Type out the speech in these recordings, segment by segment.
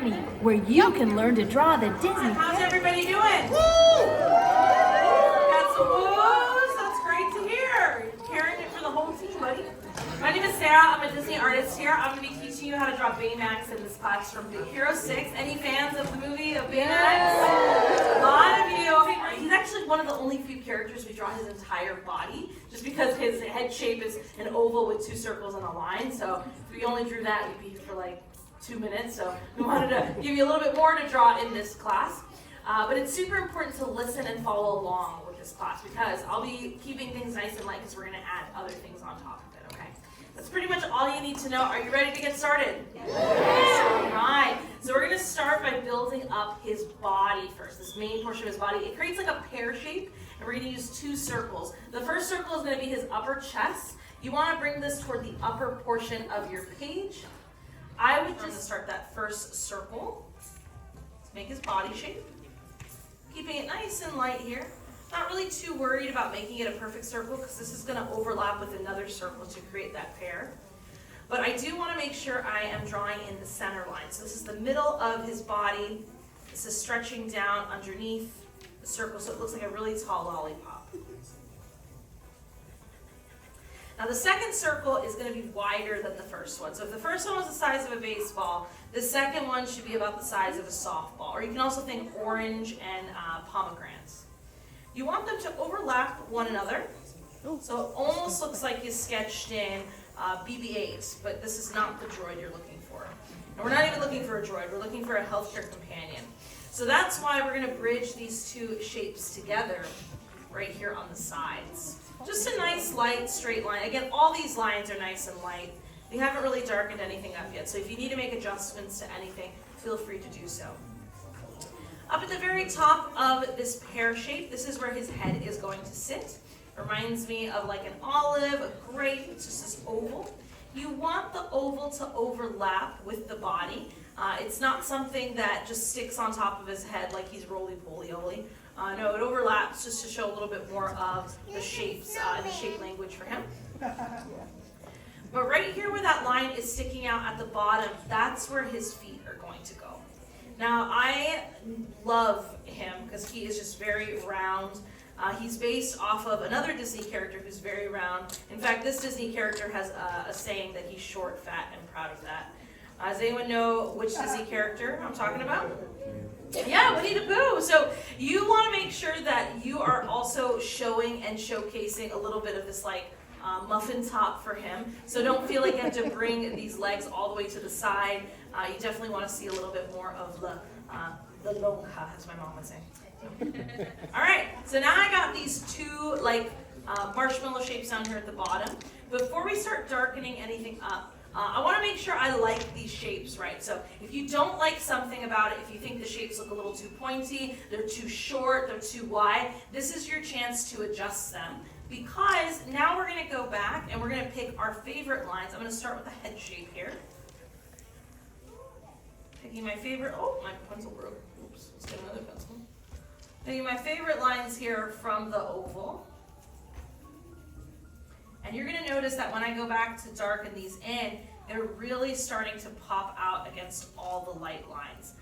Academy, where you can learn to draw the Disney. How's everybody doing? Woo! Got some woos. That's great to hear. Carrying it for the whole team, buddy. My name is Sarah. I'm a Disney artist here. I'm going to be teaching you how to draw Baymax in this class from Big Hero 6. Any fans of the movie of Baymax? A lot of you. Okay, he's actually one of the only few characters we draw his entire body, just because his head shape is an oval with 2 circles and a line. So if we only drew that, we'd be here for like 2 minutes. So we wanted to give you a little bit more to draw in this class. But it's super important to listen and follow along with this class, because I'll be keeping things nice and light because we're going to add other things on top of it, okay? That's pretty much all you need to know. Are you ready to get started? Yes. All right. So we're going to start by building up his body first, this main portion of his body. It creates like a pear shape, and we're going to use 2 circles. The first circle is going to be his upper chest. You want to bring this toward the upper portion of your page. I would just start that first circle. Let's make his body shape. Keeping it nice and light here. Not really too worried about making it a perfect circle, because this is going to overlap with another circle to create that pear. But I do want to make sure I am drawing in the center line. So this is the middle of his body. This is stretching down underneath the circle, so it looks like a really tall lollipop. Now the second circle is going to be wider than the first one. So if the first one was the size of a baseball, the second one should be about the size of a softball. Or you can also think orange and pomegranates. You want them to overlap one another. So it almost looks like you sketched in BB-8, but this is not the droid you're looking for. And we're not even looking for a droid, we're looking for a healthcare companion. So that's why we're going to bridge these 2 shapes together right here on the sides. Just a nice light straight line. Again, all these lines are nice and light. We haven't really darkened anything up yet, so if you need to make adjustments to anything, feel free to do so. Up at the very top of this pear shape, this is where his head is going to sit. Reminds me of like an olive, a grape. It's just this oval. You want the oval to overlap with the body. It's not something that just sticks on top of his head like he's roly-poly-oly. No, it overlaps just to show a little bit more of the shapes and the shape language for him. But right here where that line is sticking out at the bottom, that's where his feet are going to go. Now, I love him because he is just very round. He's based off of another Disney character who's very round. In fact, this Disney character has a saying that he's short, fat, and proud of that. Does anyone know which Disney character I'm talking about? Yeah, Winnie the Pooh. So you want to make sure that you are also showing and showcasing a little bit of this like muffin top for him. So don't feel like you have to bring these legs all the way to the side. You definitely want to see a little bit more of the lonja, as my mom would say. All right, so now I got these 2 like marshmallow shapes down here at the bottom. Before we start darkening anything up, I want to make sure I like these shapes right. So if you don't like something about it, if you think the shapes look a little too pointy, they're too short, they're too wide, this is your chance to adjust them. Because now we're going to go back and we're going to pick our favorite lines. I'm going to start with the head shape here. Picking my favorite, oh, my pencil broke. Oops, let's get another pencil. Picking my favorite lines here from the oval. And you're going to notice that when I go back to darken these in, they're really starting to pop out against all the light lines.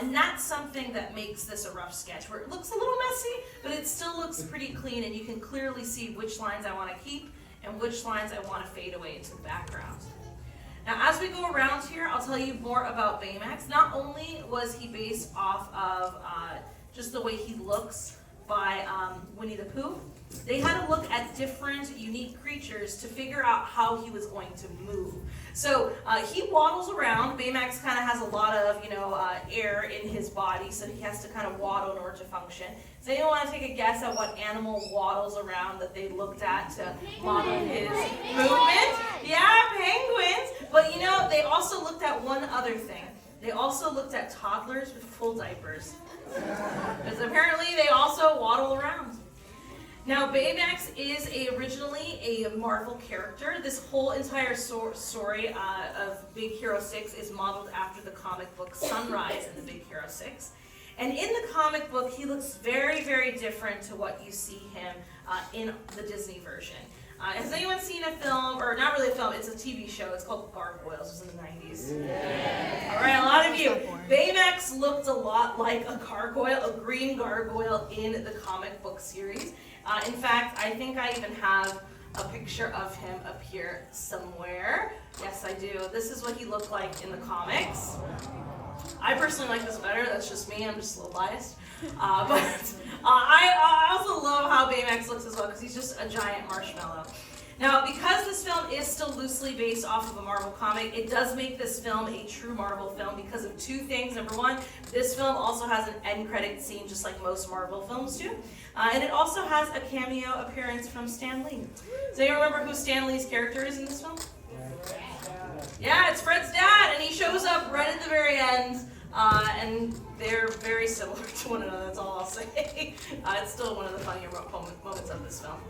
And that's something that makes this a rough sketch, where it looks a little messy, but it still looks pretty clean, and you can clearly see which lines I want to keep and which lines I want to fade away into the background. Now, as we go around here, I'll tell you more about Baymax. Not only was he based off of just the way he looks by Winnie the Pooh, they had to look at different unique creatures to figure out how he was going to move. So he waddles around. Baymax kind of has a lot of, air in his body, so he has to kind of waddle in order to function. Does anyone want to take a guess at what animal waddles around that they looked at to model his movement? Yeah, penguins. But they also looked at one other thing. They also looked at toddlers with full diapers. Because apparently they also waddle around. Now, Baymax is originally a Marvel character. This whole entire story of Big Hero 6 is modeled after the comic book Sunrise in the Big Hero 6. And in the comic book, he looks very, very different to what you see him in the Disney version. Has anyone seen a film, or not really a film, it's a TV show, it's called Gargoyles, it was in the 90s. Yeah. All right, a lot of you. Baymax looked a lot like a gargoyle, a green gargoyle in the comic book series. In fact, I think I even have a picture of him up here somewhere. Yes, I do. This is what he looked like in the comics. I personally like this better. That's just me. I'm just a little biased. I also love how Baymax looks as well because he's just a giant marshmallow. Now, because this film is still loosely based off of a Marvel comic, it does make this film a true Marvel film because of two things. Number one, this film also has an end credit scene just like most Marvel films do. And it also has a cameo appearance from Stan Lee. So you remember who Stan Lee's character is in this film? Yeah, it's Fred's dad, and he shows up right at the very end. And they're very similar to one another, that's all I'll say. It's still one of the funnier moments of this film.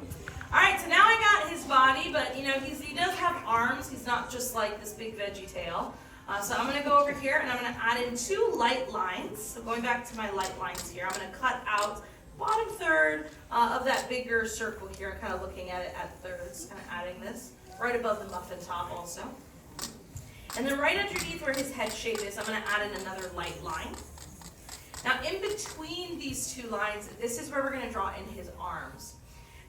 Alright, so now I got his body, but you know, he does have arms. He's not just like this big veggie tail. So I'm going to go over here and I'm going to add in 2 light lines. So going back to my light lines here, I'm going to cut out the bottom third of that bigger circle here. I'm kind of looking at it at thirds, kind of adding this right above the muffin top also. And then right underneath where his head shape is, I'm going to add in another light line. Now in between these 2 lines, this is where we're going to draw in his arms.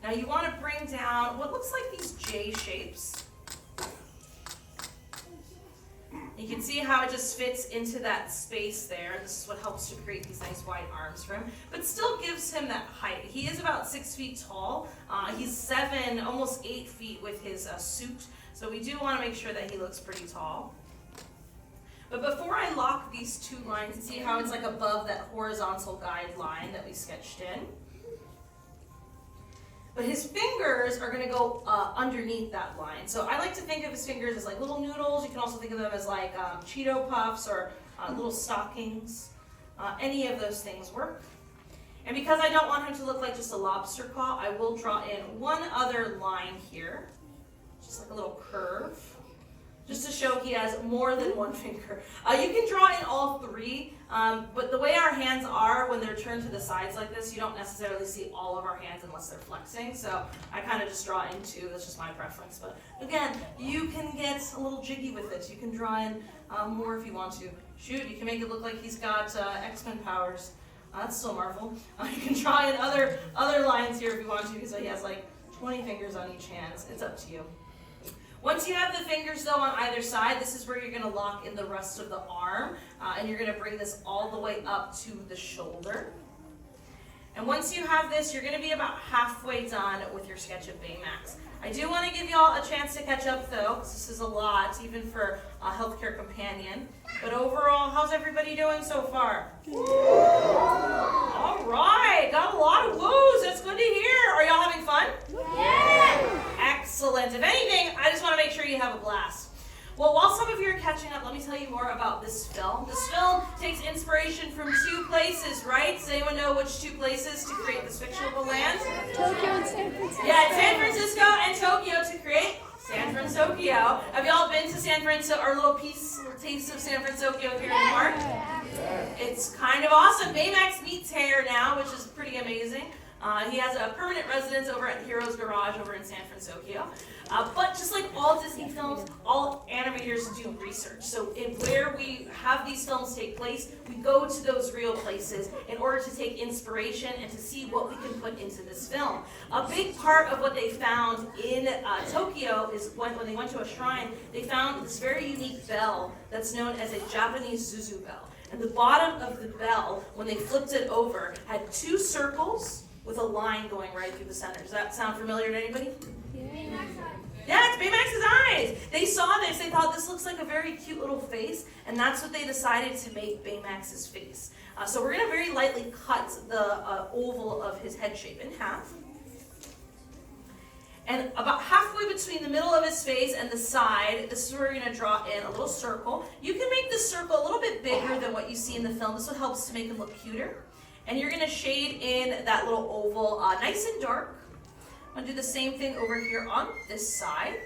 Now you want to bring down what looks like these J shapes. You can see how it just fits into that space there. This is what helps to create these nice wide arms for him, but still gives him that height. He is about 6 feet tall. He's 7, almost 8 feet with his suit. So we do want to make sure that he looks pretty tall. But before I lock these 2 lines, see how it's like above that horizontal guide line that we sketched in? But his fingers are going to go underneath that line. So I like to think of his fingers as like little noodles. You can also think of them as like Cheeto Puffs or little stockings. Any of those things work. And because I don't want him to look like just a lobster claw, I will draw in one other line here. Just like a little curve. Just to show he has more than 1 finger. You can draw in all 3, but the way our hands are when they're turned to the sides like this, you don't necessarily see all of our hands unless they're flexing. So I kind of just draw in 2. That's just my preference. But again, you can get a little jiggy with it. You can draw in more if you want to. Shoot, you can make it look like he's got X-Men powers. That's still Marvel. You can draw in other lines here if you want to, because he has like 20 fingers on each hand. It's up to you. Once you have the fingers though on either side, this is where you're going to lock in the rest of the arm, and you're going to bring this all the way up to the shoulder. And once you have this, you're going to be about halfway done with your sketch of Baymax. I do want to give you all a chance to catch up though, because this is a lot, even for a healthcare companion. But overall, how's everybody doing so far? All right, got a lot of woos. That's good to hear. Are y'all having fun? Yeah. Excellent. If anything, I just want to make sure you have a blast. Well, while some of you are catching up, let me tell you more about this film. This film takes inspiration from 2 places, right? Does anyone know which 2 places to create this fictional land? Tokyo and San Francisco. Yeah, San Francisco and Tokyo to create San Francisco. Have y'all been to San Francisco, or a little taste of San Francisco here in the park? It's kind of awesome. Baymax meets hair now, which is pretty amazing. He has a permanent residence over at Hero's Garage over in San Francisco. But just like all Disney films, all animators do research. So where we have these films take place, we go to those real places in order to take inspiration and to see what we can put into this film. A big part of what they found in Tokyo is when they went to a shrine, they found this very unique bell that's known as a Japanese Zuzu bell. And the bottom of the bell, when they flipped it over, had 2 circles with a line going right through the center. Does that sound familiar to anybody? Yeah, it's Baymax's eyes. They saw this, they thought this looks like a very cute little face, and that's what they decided to make Baymax's face. So we're going to very lightly cut the oval of his head shape in half. And about halfway between the middle of his face and the side, this is where we're going to draw in a little circle. You can make this circle a little bit bigger than what you see in the film. This one helps to make him look cuter. And you're going to shade in that little oval nice and dark. I'm going to do the same thing over here on this side.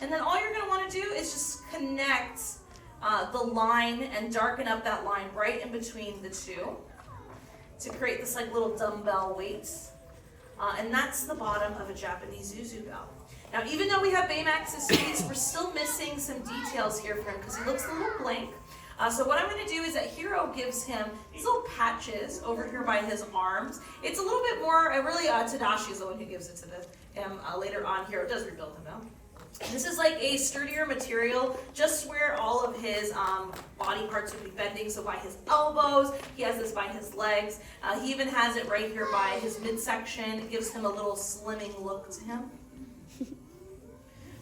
And then all you're going to want to do is just connect the line and darken up that line right in between the 2 to create this like little dumbbell weight. And that's the bottom of a Japanese Zuzu bell. Now, even though we have Baymax's face, we're still missing some details here for him because he looks a little blank. So what I'm going to do is that Hero gives him these little patches over here by his arms. It's a little bit more, really Tadashi is the one who gives it to him later on. Hero does rebuild him though. This is like a sturdier material, just where all of his body parts would be bending. So by his elbows, he has this by his legs. He even has it right here by his midsection. It gives him a little slimming look to him.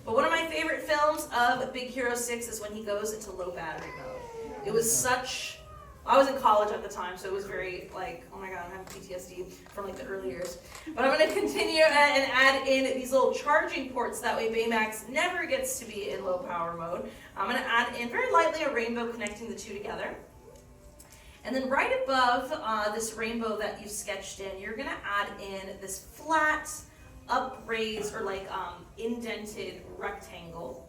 But one of my favorite films of Big Hero 6 is when he goes into low battery mode. It was such... I was in college at the time, so it was very like, oh my god, I'm having PTSD from like the early years. But I'm going to continue and add in these little charging ports. That way Baymax never gets to be in low power mode. I'm going to add in very lightly a rainbow connecting the two together. And then right above this rainbow that you sketched in, you're going to add in this flat, upraised, or like indented rectangle.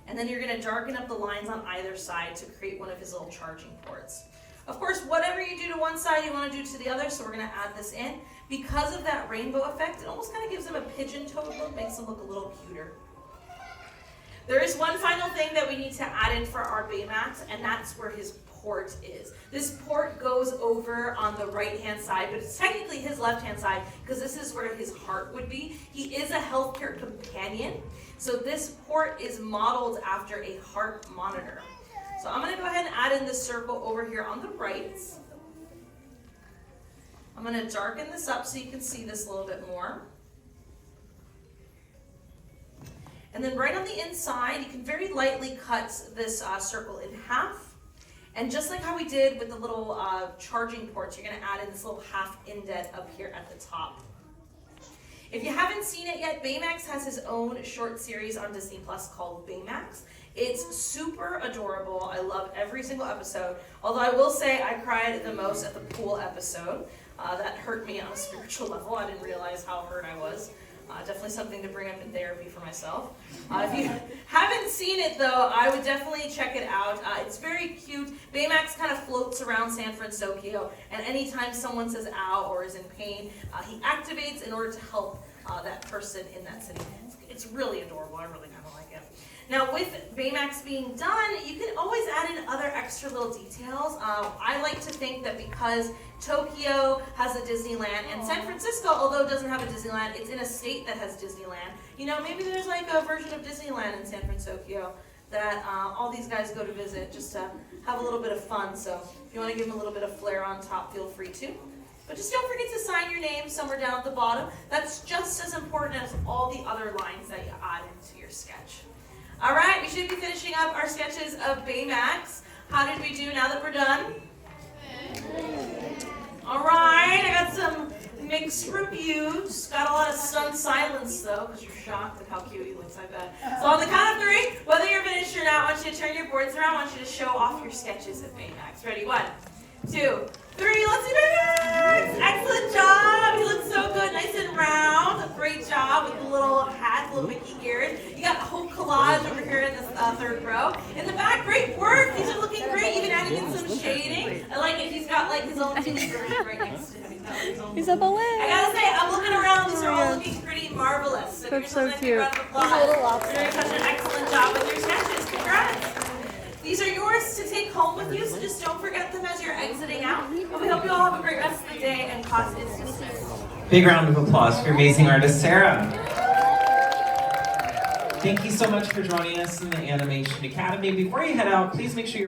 And then you're going to darken up the lines on either side to create one of his little charging ports. Of course, whatever you do to one side, you want to do to the other, so we're going to add this in. Because of that rainbow effect, it almost kind of gives him a pigeon-toed look, makes him look a little cuter. There is one final thing that we need to add in for our Baymax, and that's where his port is. This port goes over on the right-hand side, but it's technically his left-hand side because this is where his heart would be. He is a healthcare companion, so this port is modeled after a heart monitor. So I'm going to go ahead and add in this circle over here on the right. I'm going to darken this up so you can see this a little bit more. And then right on the inside, you can very lightly cut this circle in half. And just like how we did with the little charging ports, you're going to add in this little half indent up here at the top. If you haven't seen it yet, Baymax has his own short series on Disney Plus called Baymax. It's super adorable. I love every single episode. Although I will say I cried the most at the pool episode. That hurt me on a spiritual level. I didn't realize how hurt I was. Definitely something to bring up in therapy for myself. If you haven't seen it though, I would definitely check it out. It's very cute. Baymax kind of floats around San Francisco, and anytime someone says ow or is in pain, he activates in order to help that person in that city. It's really adorable. I really kind of like it. Now with Baymax being done, you can always add in other extra little details. I like to think that because Tokyo has a Disneyland and San Francisco, although it doesn't have a Disneyland, it's in a state that has Disneyland. You know, maybe there's like a version of Disneyland in San Francisco that all these guys go to visit just to have a little bit of fun. So if you want to give them a little bit of flair on top, feel free to. But just don't forget to sign your name somewhere down at the bottom. That's just as important as all the other lines that you add into your sketch. All right, we should be finishing up our sketches of Baymax. How did we do now that we're done? All right, I got some mixed reviews. Got a lot of stunned silence though, because you're shocked at how cute he looks, I bet. So on the count of 3, whether you're finished or not, I want you to turn your boards around. I want you to show off your sketches of Baymax. Ready? 1, 2, 3. Let's see Baymax! Excellent job! He looks so good, nice and round. Great job with the little hat, the little Mickey ears. You got the whole collage over here in this 3rd row. In the back, great work. These are looking great. Even adding in some shading. I like it. He's got like his own teeny version right next to him. He's a ballet. I gotta say, I'm looking around. These are all looking pretty marvelous. So That's so cute. Round of applause. He's a little lobster. You're doing such an excellent job with your sketches. Congrats. These are yours to take home with you, so just don't forget them as you're exiting out. And we hope you all have a great rest of the day, and class is dismissed. Big round of applause for your amazing artist, Sarah. Thank you so much for joining us in the Animation Academy. Before you head out, please make sure you're